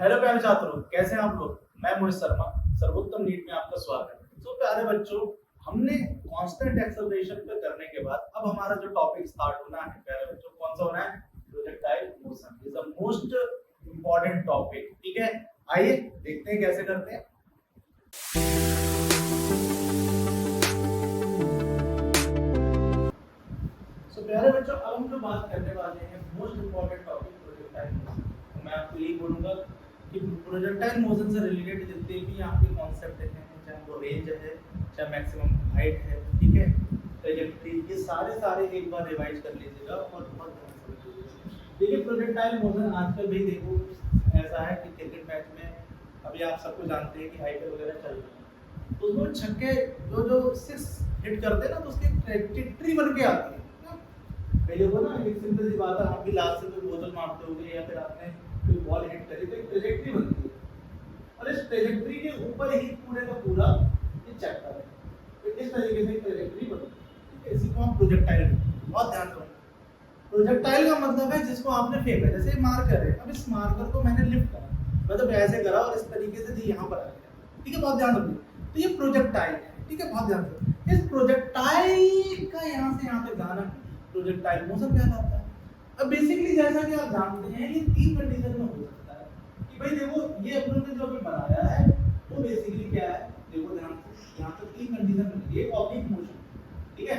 Hello प्यारे छात्रों, कैसे हैं आप लोग। मैं मोहित शर्मा, सर्वोत्तम नीट में आपका स्वागत है। तो प्यारे बच्चों, हमने कांस्टेंट एक्सेलरेशन पे करने के बाद अब हमारा जो टॉपिक स्टार्ट होना है प्यारे बच्चों, कौन सा होना है? Projectile motion is the most important topic. ठीक है, आइए देखते हैं कैसे करते हैं। तो प्यारे बच्चों, अब हम जो बात करने वाले हैं most important topic projectile motion. तो मैं आपको यही बोलूंगा कि प्रोजेक्टाइल मोशन से रिलेटेड जितने भी यहाँ पे कॉन्सेप्ट हैं, चाहे वो रेंज है, चाहे मैक्सिमम हाइट है, ठीक है, ट्रैजेक्टरी, ये सारे एक बार रिवाइज कर लीजिएगा और बहुत ध्यान से समझिएगा। देखिए प्रोजेक्टाइल मोशन आजकल भी देखो ऐसा है कि क्रिकेट मैच में अभी आप सबको जानते हैं कि आईपीएल वगैरह चल रहा है, तो उसमें छक्के जो जो सिक्स हिट करते हैं ना, तो उसकी ट्रैजेक्टरी बन के आती है। पहले वो ना एक सिंपल सी बात है, आप भी लास्ट से कोई बोतल मारते होगे या फिर आपने कोई बॉल हिट करी तो एक ट्रैजेक्टरी बनती है और इस ट्रैजेक्टरी के ऊपर ही पूरे का पूरा ये चक्कर है। तो इस तरीके से ट्रैजेक्टरी बनती है। इसी को हम प्रोजेक्टाइल, बहुत ध्यान दो। प्रोजेक्टाइल का मतलब है जिसको आपने फेंका, जैसे मार्कर है, अब इस मार्कर को मैंने लिफ्ट करा, मतलब ऐसे करा और इस तरीके से यहाँ पर आ गया। ठीक है, बहुत ध्यान रखिए। तो ये प्रोजेक्टाइल है, ठीक है, बहुत ध्यान दो। इस प्रोजेक्टाइल का यहाँ से यहाँ तक जाना प्रोजेक्टाइल मोशन कहलाता है। अब बेसिकली जैसा कि आप जानते हैं, ये तीन कंडीशन में हो सकता है कि भाई देखो ये अपने ने जो भी बनाया है वो बेसिकली क्या है, देखो ध्यान से, यहाँ पर तीन कंडीशन बनी है। एक ऑब्लिक मोशन, ठीक है,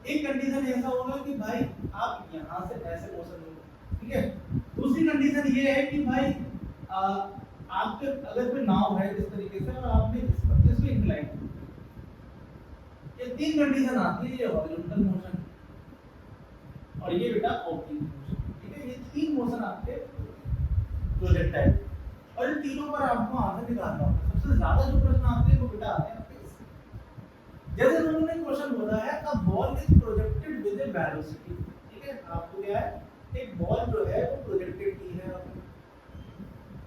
एक कंडीशन ऐसा होगा कि भाई आप यहाँ से ऐसे मोशन होगा, ठीक है। दूसरी कंडीशन ये है कि भाई आपके अगर कोई नाव है इस तरीके से और आपने इसको इंक्लाइन, ये तीन कंडीशन आती है, ये हॉरिजॉन्टल मोशन और ये बेटा ऑब्लिक मोशन, ठीक है। ये तीन मोशन आपके प्रोजेक्टाइल, और इन तीनों पर आपको आंसर निकालना होगा। सबसे ज्यादा जो प्रश्न आते हैं वो बेटा आते हैं आपके इससे। जैसे उन्होंने क्वेश्चन बोला है, a ball is projected with A velocity, ठीक है। आपको क्या है, एक बॉल जो है वो प्रोजेक्टेड की है,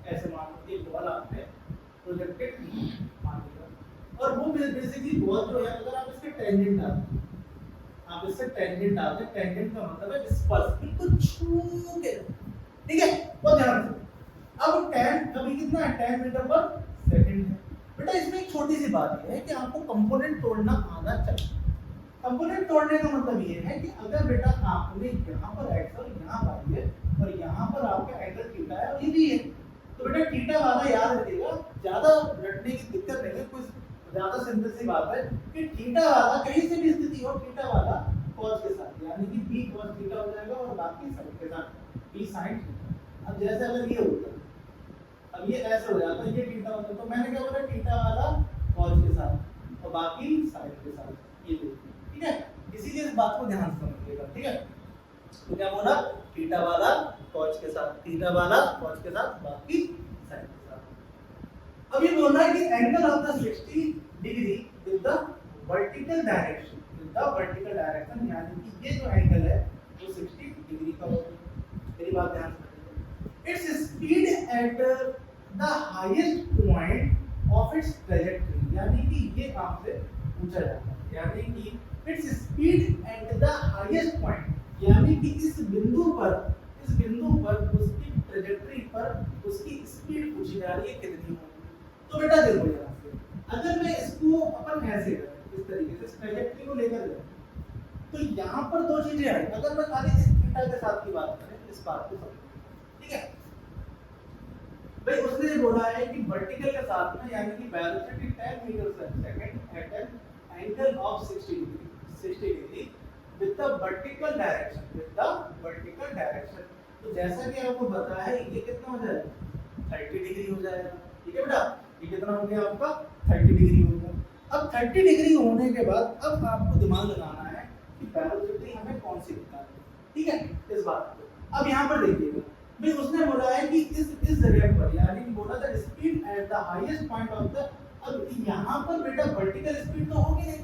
ऐसे मान लो एक बॉल आपने प्रोजेक्टेड की मान लिया, और वो बेसिकली बॉल जो है अगर आप इसके टेंजेंट डालते हैं, आप इससे टेंजेंट डालते हैं, टेंजेंट का मतलब है स्पर्श, बिल्कुल छू के, ठीक है, बहुत ध्यान से। अब 10 अभी कितना है, 10 मीटर पर सेकंड है। बेटा इसमें एक छोटी सी बात है कि आपको कंपोनेंट तोड़ना आना चाहिए। कंपोनेंट तोड़ने का मतलब ये है कि अगर बेटा आपने यहाँ पर एक्स और यहाँ वाई है और यहाँ पर आपका एंगल थीटा है और ये भी है, तो बेटा थीटा वाला याद रखिएगा, ज्यादा रटने की दिक्कत नहीं है, कुछ ज्यादा सिंपल सी बात है कि थीटा वाला कहीं से भी स्थिति हो, थीटा वाला cos के साथ, यानी कि b cos थीटा हो जाएगा और बाकी sin के साथ b sin थीटा। अब जैसे अगर ये होता, अब ये ऐसे हो जाता, ये थीटा होता, तो मैंने क्या बोला, थीटा वाला cos के साथ और बाकी sin के साथ, ये देखिए, ठीक है। इसीलिए इस बात को ध्यान से समझिएगा, ठीक है। तो क्या बोला, थीटा वाला cos के साथ, थीटा वाला cos के साथ, बाकी sin के साथ। अब ये बोलना है कि angle of the 60 degree with the vertical direction, with the vertical direction, यानी कि ये जो एंगल है वो 60 डिग्री का होगा। मेरी बात ध्यान से सुनिए। Its speed at the highest point of its trajectory, यानी कि ये आपसे पूछा जाता है, यानी कि its speed at the highest point, यानी कि इस बिंदु पर उसकी ट्रैजेक्टरी पर उसकी स्पीड पूछी जा रही है कितनी होगी। तो बेटा देखो यहाँ से, अगर मैं इसको अपन ऐसे करें, इस तरीके से ट्रैजेक्टरी को लेकर जाऊं, तो यहाँ पर दो चीजें आई। अगर मैं खाली इस थीटा के साथ की बात करें, इस बात को समझो, ठीक है भाई। उसने ये बोला है कि वर्टिकल के साथ में, यानी कि वेलोसिटी 10 मीटर पर second at an angle of 60 degree with the vertical direction, with the vertical direction. तो जैसा कि आपको पता है ये कितना हो जाएगा, 30 डिग्री हो जाएगा, ठीक है बेटा। ये कितना हो गया आपका, 30 डिग्री हो गया। अब 30 डिग्री होने के बाद अब आपको दिमाग लगाना है कि वेलोसिटी हमें कौन सी निकालनी है, ठीक है, इस बात को। अब यहाँ पर देखिएगा भाई, उसने बोला है कि इस जगह पर, यानी कि बोला था speed at the highest point of the, अब यहाँ पर बेटा वर्टिकल स्पीड तो होगी नहीं,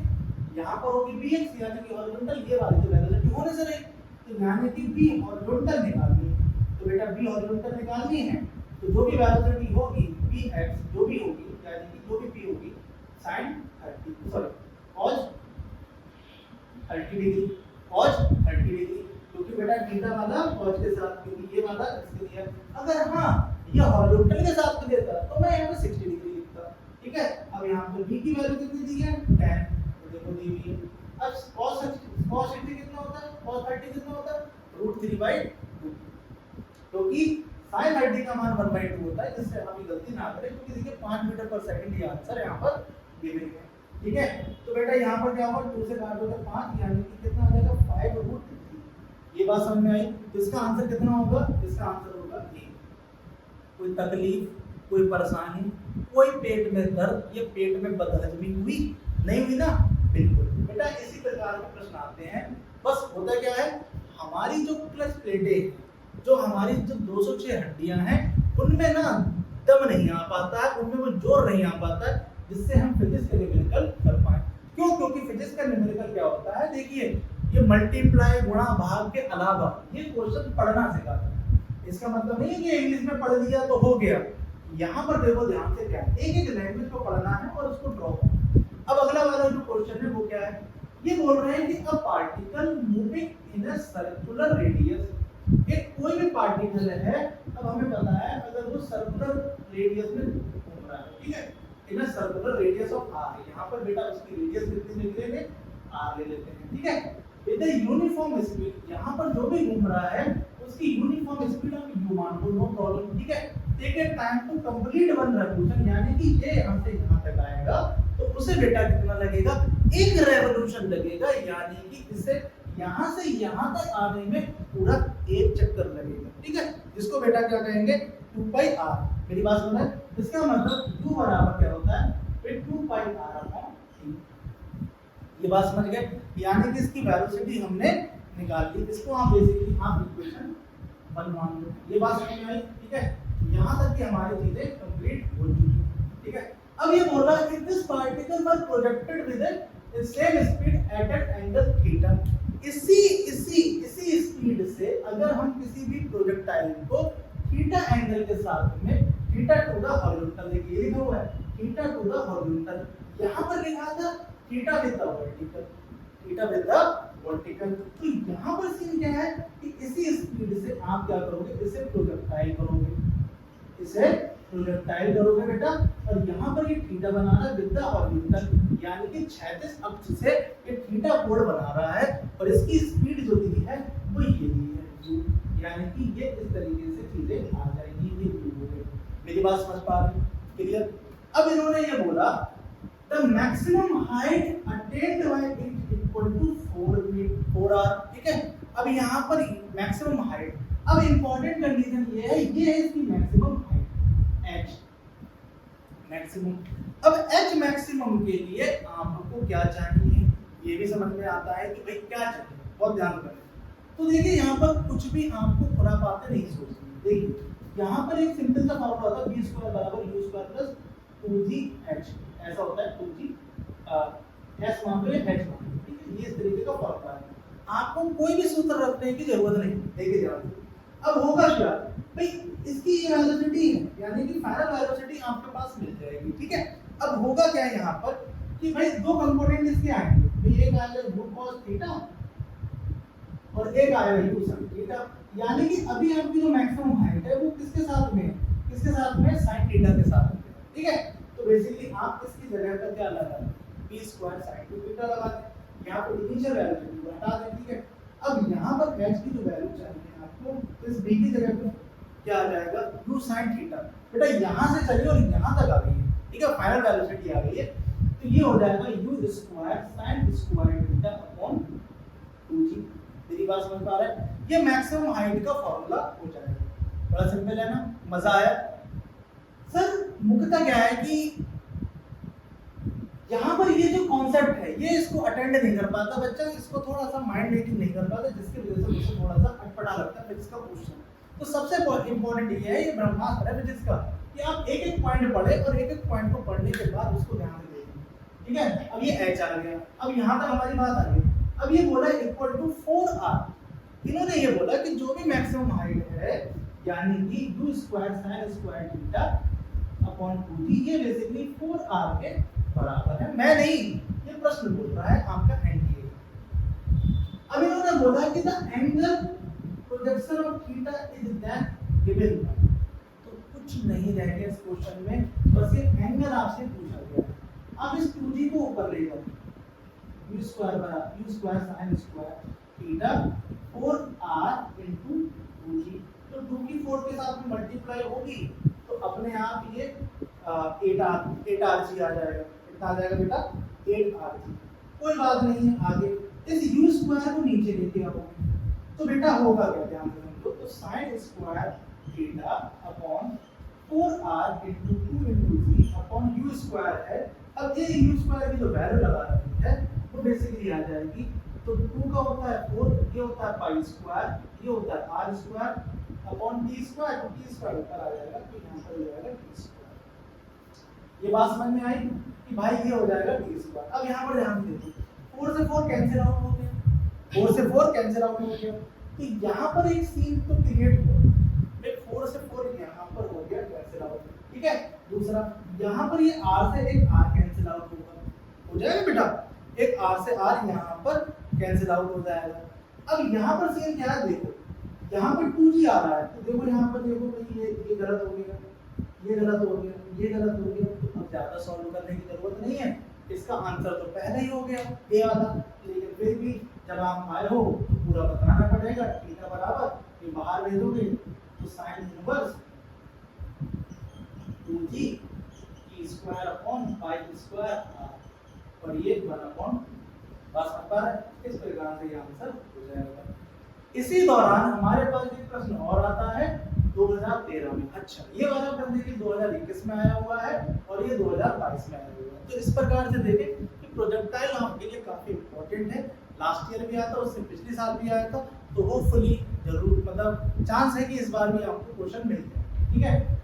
यहाँ पर होगी bx, यानी कि हॉरिजॉन्टल, ये वाली तो वेलोसिटी होने से रही, तो यानी कि b हॉरिजॉन्टल निकालनी है। तो बेटा b हॉरिजॉन्टल निकालनी है, तो जो भी वेलोसिटी होगी bx जो भी होगी, यानी कि जो भी p होगी sin 30 sorry cos 30 degree, cos 30 degree, क्योंकि बेटा थीटा वाला cos के साथ, क्योंकि ये वाला इसके लिए। अगर हाँ ये ये हॉरिजॉन्टल के साथ में देता तो मैं यहाँ पे 60 डिग्री लिखता, ठीक है। अब यहाँ पे b की वैल्यू कितनी दी है 10, तो देखो दी हुई है। अब cos 60 कितना होता है, cos 30 कितना होता है √3/2, क्योंकि sin 30 का मान 1/2 होता है, जिससे हम ये गलती ना करें, क्योंकि देखिए 5 मीटर पर सेकंड ये आंसर यहाँ पर गिवन है, ठीक है। तो बेटा यहाँ पर क्या होगा, 2 से काट दो तो 5, यानी कि कितना आ जाएगा 5√3। ये बात समझ में आई। तो इसका आंसर कितना होगा, इसका आंसर होगा ए। कोई तकलीफ, कोई परेशानी, कोई पेट में दर्द, ये पेट में बदहजमी हुई नहीं हुई ना, बिल्कुल। बेटा इसी प्रकार के प्रश्न आते हैं। बस होता क्या है, हमारी जो क्लच प्लेटें, जो हमारी जो 206 हड्डियां हैं, उनमें ना दम नहीं आ पाता है, उनमें वो जोर नहीं आ पाता है, जिससे हम फिजिक्स का न्यूमेरिकल कर पाए। क्यों? क्योंकि फिजिक्स का न्यूमेरिकल क्या होता है, देखिए ये मल्टीप्लाई गुणा भाग के अलावा ये क्वेश्चन पढ़ना सिखाता है। इसका मतलब नहीं है कि इंग्लिश में पढ़ लिया तो हो गया। यहाँ पर देखो ध्यान से, क्या एक एक लैंग्वेज को पढ़ना है और उसको ड्रॉ करना। अब अगला वाला जो क्वेश्चन है वो क्या है, ये बोल रहे हैं कि a particle moving in a circular radius, एक कोई भी पार्टिकल है, अब हमें पता है अगर वो सर्कुलर रेडियस में घूम रहा है, ठीक है, in a circular radius of r, यहाँ पर बेटा उसकी रेडियस कितनी लिख लेंगे, r ले लेते हैं, ठीक है। विद यूनिफॉर्म स्पीड, यहाँ पर जो भी घूम रहा है उसकी यूनिफॉर्म स्पीड आप u मान लो, नो प्रॉब्लम, ठीक है। Take a time to complete one revolution, यानी कि ये यहाँ से यहाँ तक आएगा तो उसे बेटा कितना लगेगा, एक रेवोल्यूशन लगेगा, यानी कि इसे यहाँ से यहाँ तक आने में पूरा एक चक्कर लगेगा, ठीक है। जिसको बेटा क्या कहेंगे 2πr। मेरी बात सुन रहे हैं, इसका मतलब u बराबर क्या होता है, फिर 2πr/3। ये बात समझ गए, यानी कि इसकी वेलोसिटी हमने निकाल ली। इसको आप बेसिकली आप इक्वेशन 1 मान लो। ये बात समझ में आई, ठीक है। यहाँ तक की हमारी चीजें कंप्लीट हो चुकी है, ठीक है। अब ये बोल रहा है कि this particle were projected with the same speed at an angle theta. इसी स्पीड से अगर हम किसी भी प्रोजेक्टाइल को थीटा एंगल के साथ में, थीटा टू द हॉरिजॉन्टल, देखिए लिखा हुआ है थीटा टू द हॉरिजॉन्टल, यहाँ पर लिखा था theta with the vertical, theta with the vertical. तो यहाँ पर सीन क्या है कि इसी स्पीड से आप क्या करोगे, इसे प्रोजेक्टाइल करोगे, इसे प्रोजेक्टाइल करोगे बेटा, और यहाँ पर ये थीटा बना रहा है विद द हॉरिजॉन्टल, यानी कि क्षैतिज अक्ष से ये थीटा कोण बना रहा है, और इसकी स्पीड जो दी है वो ये दी है u, यानी कि ये इस तरीके से चीजें आ जाएंगी, ये u हो गई। मेरी बात समझ पा रहे हैं, क्लियर। अब इन्होंने ये बोला the maximum height attained by it equal to 4r, ठीक है। अब यहाँ पर मैक्सिमम हाइट, अब इंपॉर्टेंट कंडीशन ये है इसकी मैक्सिमम हाइट h मैक्सिमम। अब h मैक्सिमम के लिए आपको क्या चाहिए, ये भी समझ में आता है कि भाई क्या चाहिए, बहुत ध्यान करें। तो देखिए यहाँ पर कुछ भी आपको खुरापाते नहीं सोचनी। देखिए यहाँ पर एक सिंपल सा फॉर्मूला होता है b² = u² + 2gh, ऐसा होता है 2g s मान लो, h मान लो, ठीक है। ये इस तरीके का फॉर्मूला है, आपको कोई भी सूत्र रखने की जरूरत नहीं। देखिए ध्यान। अब होगा क्या भाई, इसकी ये वेलोसिटी है, यानी कि फाइनल वेलोसिटी आपके पास मिल जाएगी, ठीक है। अब होगा क्या यहाँ पर कि भाई दो कंपोनेंट इसके आएंगे, तो एक आएगा u cos थीटा और एक आएगा u sin थीटा, यानी कि अभी आपकी जो मैक्सिमम हाइट है वो किसके साथ में है, किसके साथ में, sin थीटा के साथ में, ठीक है। तो बेसिकली आप इसकी जगह पर क्या लगा दें, p² sin थीटा लगा दें, यहाँ पर इनिशियल वेलोसिटी हटा दें, ठीक है। अब यहाँ पर h की जो वैल्यू चाहिए आपको, तो इस b की जगह पर क्या आ जाएगा, u sin थीटा। बेटा यहाँ से चलिए और यहाँ तक आ गई है, ठीक है, फाइनल वेलोसिटी आ गई है, तो ये हो जाएगा u² sin² theta upon 2g। मेरी बात समझ पा रहे हैं, ये मैक्सिमम हाइट का फॉर्मूला हो जाएगा। बड़ा सिंपल है ना, मजा आया। सर मुख्यतः क्या है कि यहाँ पर ये जो कॉन्सेप्ट है ये इसको अटेंड नहीं कर पाता बच्चा, इसको थोड़ा सा माइंड रीडिंग नहीं कर पाता, जिसकी वजह से मुझे थोड़ा सा अटपटा लगता है फिजिक्स का क्वेश्चन। तो सबसे इंपॉर्टेंट ये है, ये ब्रह्मास्त्र है फिजिक्स का, कि आप एक एक पॉइंट पढ़े और एक एक पॉइंट को पढ़ने के बाद उसको ध्यान से देखें, ठीक है। अब ये h आ गया, अब यहाँ तक हमारी बात आ गई। अब ये बोला इक्वल टू 4r, इन्होंने ये बोला कि जो भी मैक्सिमम हाइट है, यानी कि u² sin² theta upon 2g, ये बेसिकली 4r के बराबर है। मैं नहीं, ये प्रश्न बोल रहा है आपका एनटीए। अब इन्होंने बोला कि the angle projection of theta is that given, तो कुछ नहीं रह गया इस क्वेश्चन में, बस ये एंगल आपसे पूछा गया। अब इस 2g को ऊपर ले जाओ, u स्क्वायर बराबर u square sin square theta 4r into 2g, तो 2 की 4 के साथ में मल्टीप्लाई होगी तो अपने आप ये 8rg आ जाएगा। कितना आ जाएगा बेटा? 8rg। कोई बात नहीं है, आगे इस u स्क्वायर को नीचे लेके आओ तो बेटा होगा क्या, ध्यान से समझो। तो sin square theta upon 4r into 2 into g upon u square है। अब ये u स्क्वायर की जो वैल्यू लगा रखी है वो बेसिकली आ जाएगी, तो 2 का होता है 4, ये होता है पाई स्क्वायर, ये होता है r square upon t square, तो t स्क्वायर ऊपर आ जाएगा तो यहाँ पर हो जाएगा t स्क्वायर। ये बात समझ में आई कि भाई ये हो जाएगा t स्क्वायर। अब यहाँ पर ध्यान दीजिए, 4 से 4 कैंसिल आउट हो गया, 4 से 4 कैंसिल आउट हो गया, तो यहाँ पर एक सीन तो क्रिएट हुआ, एक 4 से 4 यहाँ पर हो गया कैंसिल आउट, ठीक है। दूसरा यहाँ पर ये r से एक r कैंसिल आउट होगा, हो जाएगा बेटा, एक r से r यहाँ पर कैंसिल आउट हो जाएगा। अब यहाँ पर सीन क्या है, देखो यहाँ पर 2g आ रहा है, तो देखो यहाँ पर देखो भाई ये गलत हो गया, ये गलत हो गया, ये गलत हो गया, तो अब ज्यादा सॉल्व करने की जरूरत नहीं है, इसका आंसर तो पहले ही हो गया ए वाला। लेकिन फिर भी जब आप आए हो तो पूरा बताना पड़ेगा, थीटा बराबर ये बाहर भेजोगे तो sin inverse 2g t square upon pi square r और ये 1 अपॉन बस नंबर है। इस प्रकार से ये आंसर हो जाएगा। इसी दौरान हमारे पास एक प्रश्न और आता है 2013 में। अच्छा, ये वाला प्रश्न देखिए 2021 में आया हुआ है और ये 2022 में आया हुआ है। तो इस प्रकार से देखें कि प्रोजेक्टाइल आपके लिए काफी इंपॉर्टेंट है। लास्ट ईयर भी आया था, उससे पिछले साल भी आया था, तो होपफुली जरूर मतलब चांस है कि इस बार भी आपको क्वेश्चन मिल जाए, ठीक है।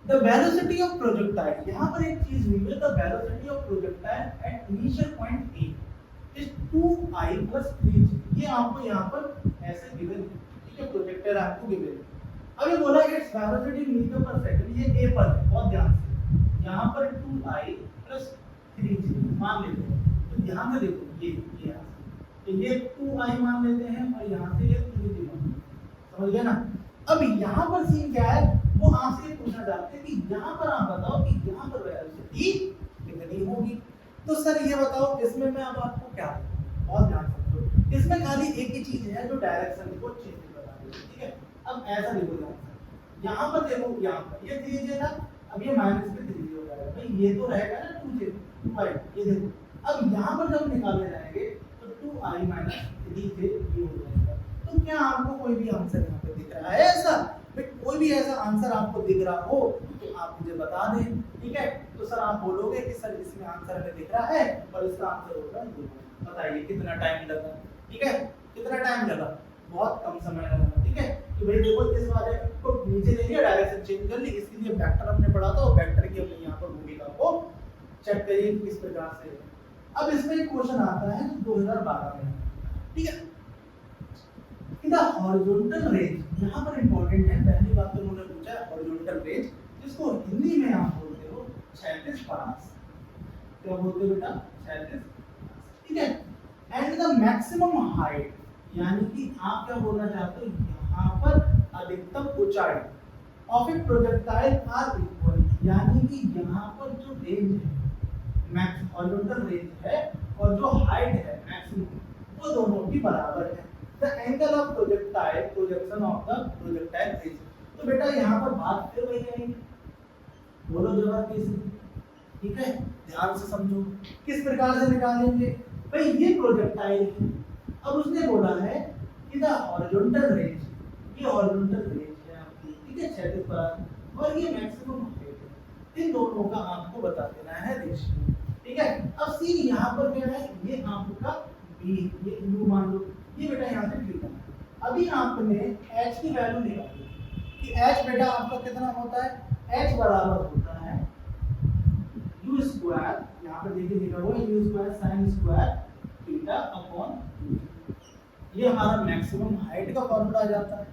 द वेलोसिटी ऑफ प्रोजेक्टाइल, यहाँ पर एक चीज हुई है, the velocity of projectile at initial point A is 2i + 3g। ये आपको यहाँ पर ऐसे गिवन है, ठीक है, प्रोजेक्टाइल आपको गिवन है। अब ये बोला इट्स वेलोसिटी मीटर पर सेकंड, ये a पर है, बहुत ध्यान से। यहाँ पर 2i + 3g मान लेते हैं, तो ध्यान से देखो ये यहाँ से, तो ये 2i मान लेते हैं और यहाँ से ये 3g मान, समझ गए ना। अब यहाँ पर सीन क्या है, वो आपसे पूछना चाहते हैं कि यहाँ पर आप बताओ कि यहाँ पर वेलोसिटी कितनी होगी। तो सर ये बताओ, इसमें मैं अब आपको क्या, बहुत ध्यान समझो, इसमें खाली एक ही चीज है जो डायरेक्शन को चेंज बता रही है, ठीक है। अब ऐसा देखो यहाँ पर देखो, यहाँ पर ये 3j था, अब ये माइनस में 3j हो जाएगा, भाई ये तो रहेगा ना 2j 2i, ये देखो। अब यहाँ पर जब निकाले जाएंगे तो 2i - 3j ये हो जाएगा। तो क्या आपको कोई भी आंसर यहाँ पे दिख रहा है ऐसा? कोई भी ऐसा आंसर आपको दिख रहा हो तो आप मुझे बता दें, ठीक है। तो सर आप बोलोगे कि सर इसमें आंसर हमें दिख रहा है और इसका आंसर होगा ये। बताइए कितना टाइम लगा, ठीक है, कितना टाइम लगा? बहुत कम समय लगा, ठीक है। कि भाई देखो इस वाले को नीचे ले लिया, डायरेक्शन चेंज कर ली, इसके लिए वेक्टर हमने पढ़ा था, वेक्टर की हमने यहाँ पर भूमिका को चेक करिए किस प्रकार से। अब इसमें एक क्वेश्चन आता है 2012 में, ठीक है। द हॉरिजॉन्टल रेंज यहाँ पर इंपॉर्टेंट है। पहली बात तो उन्होंने पूछा है हॉरिजॉन्टल रेंज, जिसको हिंदी में आप बोलते हो क्षैतिज परास। क्या बोलते हो बेटा? क्षैतिज, ठीक है। एंड द मैक्सिमम हाइट, यानी कि आप क्या बोलना चाहते हो, यहाँ पर अधिकतम ऊंचाई of a projectile are equal, यानी कि यहाँ पर जो रेंज है मैक्स हॉरिजॉन्टल रेंज है और जो हाइट है मैक्सिमम, वो दोनों की बराबर है। The angle of projectile projection of the projectile range. तो बेटा यहाँ पर बात फिर वही आएगी, बोलो जवाब कैसे, ठीक है, ध्यान से समझो किस प्रकार से निकालेंगे। भाई ये प्रोजेक्टाइल है, अब उसने बोला है कि द हॉरिजॉन्टल रेंज, ये हॉरिजॉन्टल रेंज है आपकी, ठीक है, क्षैतिज परास, और ये मैक्सिमम हाइट है। इन दोनों का आपको बता देना है रेशियो, ठीक है। अब सीन यहाँ पर क्या है, ये आपका b, ये u मान लो, ये बेटा यहाँ से थीटा। अभी आपने h की वैल्यू निकाली कि h बेटा आपका कितना होता है, h बराबर होता है u स्क्वायर, यहाँ पर देखिए लिखा हुआ है u square sin square theta upon u। ये हमारा मैक्सिमम हाइट का फॉर्मूला आ जाता है।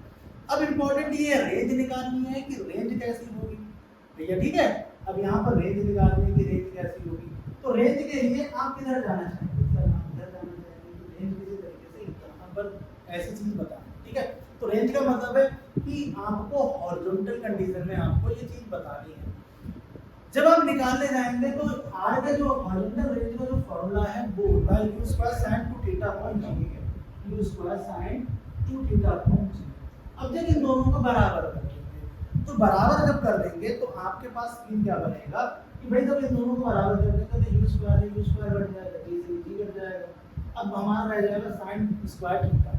अब इंपॉर्टेंट ये रेंज निकालनी है कि रेंज कैसी होगी भैया, ठीक है। अब यहाँ पर रेंज निकालनी है कि रेंज कैसी होगी, तो रेंज के लिए आप किधर जाना चाहेंगे? सर आप इधर जाना चाहेंगे, तो रेंज किसी तरीके से यहाँ पर ऐसी चीज बताना, ठीक है। तो तो रेंज का मतलब है कि आपको हॉरिजॉन्टल कंडीशन में आपको ये चीज बतानी है। जब आप निकालने जाएंगे तो आर का जो हॉरिजॉन्टल रेंज का जो फॉर्मूला है वो होता है u square sin 2 theta upon g है, u square sin 2 theta upon g। अब जब इन दोनों को बराबर कर देंगे तो बराबर जब कर देंगे तो आपके पास सीन क्या बनेगा कि भाई जब इन दोनों को बराबर कर देंगे तो u स्क्वायर घट जाएगा, g से g घट जाएगा। अब हमारा रह जाएगा sin स्क्वायर थीटा,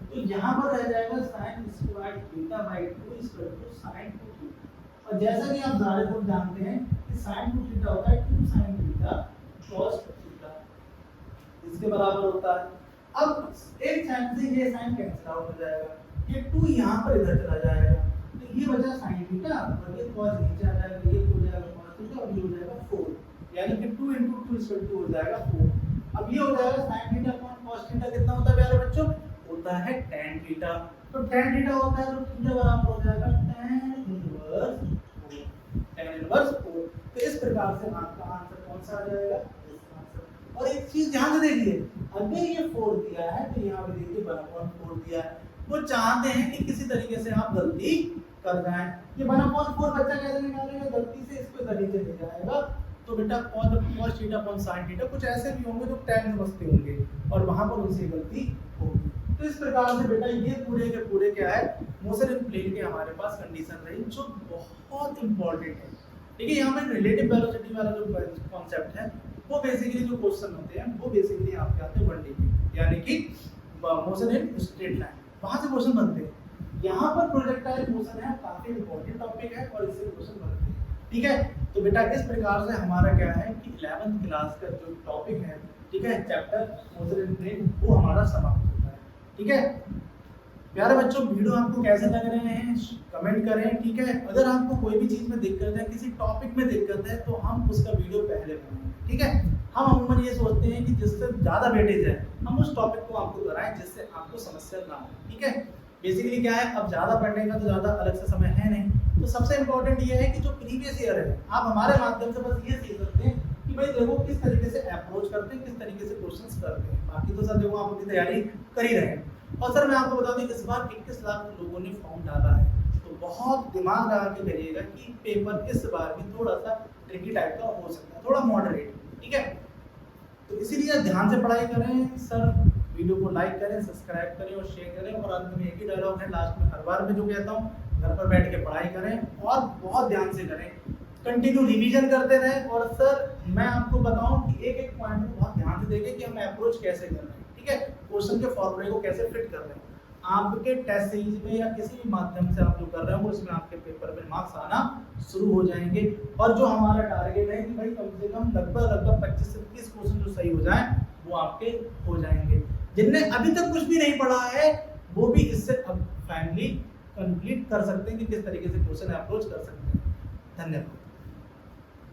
तो यहाँ पर रह जाएगा sin square theta by 2 equal to sin 2 theta. और जैसा कि आप सारे लोग जानते हैं कि sin 2 थीटा होता है 2 sin थीटा cos थीटा, इसके बराबर होता है। अब एक sin से ये sin कैंसिल आउट हो जाएगा, ये 2 यहाँ पर इधर चला जाएगा, तो ये बचा sin थीटा और ये cos नीचे आ जाएगा, ये हो जाएगा cos थीटा और ये हो जाएगा 4, यानी कि 2 * 2 = हो जाएगा 4। अब ये हो जाएगा sin theta upon cos theta कितना होता है प्यारे बच्चों, होता है tan थीटा। तो tan थीटा होता है तो थीटा बराबर हो जाएगा tan इनवर्स 4। तो इस प्रकार से आपका आंसर कौन सा आ जाएगा, इसका आंसर। और एक चीज ध्यान से देखिए, अगर ये 4 दिया है तो यहाँ पे देखिए 1/4 दिया है, वो चाहते हैं कि किसी तरीके से आप गलती कर जाएं। ये 1/4 बच्चा कैसे निकालेगा, गलती से इसको इधर नीचे ले जाएगा, तो बेटा cos theta upon sin theta कुछ ऐसे भी होंगे जो tan समझते होंगे और वहां पर उनसे गलती होगी। तो इस प्रकार से बेटा ये पूरे के पूरे क्या है, मोशन इन प्लेन के हमारे पास कंडीशन रही जो बहुत इंपॉर्टेंट है। ठीक है, यहाँ पे रिलेटिव वेलोसिटी वाला जो कॉन्सेप्ट है वो बेसिकली जो क्वेश्चन होते हैं वो बेसिकली आपके आते हैं 1D के, यानी कि मोशन इन स्ट्रेट लाइन, वहां से क्वेश्चन बनते हैं। यहाँ पर प्रोजेक्टाइल मोशन है, काफी इंपॉर्टेंट टॉपिक है और इससे क्वेश्चन बनते हैं। ठीक है, तो बेटा इस प्रकार से हमारा क्या है कि 11th क्लास का जो टॉपिक है, ठीक है, चैप्टर मोशन इन प्लेन, वो हमारा समाप्त होता है। ठीक है प्यारे बच्चों, वीडियो आपको कैसे लग रहे हैं कमेंट करें। ठीक है, अगर आपको कोई भी चीज में दिक्कत है, किसी टॉपिक में दिक्कत है, तो हम उसका वीडियो पहले बनाएंगे। ठीक है, हम अमूमन ये सोचते हैं कि जिससे ज्यादा वेटेज है हम उस टॉपिक को आपको कराएं जिससे आपको समस्या ना हो। ठीक है, बेसिकली क्या है, अब ज्यादा पढ़ने का तो ज्यादा अलग से समय है नहीं, तो सबसे इम्पोर्टेंट ये है कि जो प्रीवियस ईयर है आप हमारे माध्यम से बस ये सीख सकते हैं कि भाई देखो किस तरीके से अप्रोच करते हैं, किस तरीके से क्वेश्चंस करते हैं। बाकी तो सर देखो आप अपनी तैयारी कर ही रहे हैं। और सर मैं आपको बता दूं इस बार 21 लाख लोगों ने फॉर्म डाला है, तो बहुत दिमाग लगा के करिएगा कि पेपर इस बार भी थोड़ा सा ट्रिकी टाइप का हो सकता है, थोड़ा मॉडरेट। ठीक है, तो इसीलिए ध्यान से पढ़ाई करें सर, वीडियो को लाइक करें, सब्सक्राइब करें और शेयर करें। और अंत में एक ही डायलॉग है लास्ट में हर बार में जो कहता हूँ, घर पर बैठ के पढ़ाई करें और बहुत ध्यान से करें, कंटिन्यू रिवीजन करते रहें। और सर मैं आपको बताऊं कि एक एक पॉइंट को बहुत ध्यान से देखें कि हम अप्रोच कैसे कर रहे हैं। ठीक है, क्वेश्चन के फॉर्मूले को कैसे फिट कर रहे हैं। आपके टेस्ट सीरीज में या किसी भी माध्यम से आप जो कर रहे हो उसमें आपके पेपर में मार्क्स आना शुरू हो जाएंगे। और जो हमारा टारगेट है कि भाई कम से कम लगभग 25 से 30 क्वेश्चन जो सही हो जाएं वो आपके हो जाएंगे। जिनने अभी तक कुछ भी नहीं पढ़ा है वो भी इससे अब फाइनली कंप्लीट कर सकते हैं कि किस तरीके से क्वेश्चन अप्रोच कर सकते हैं। धन्यवाद।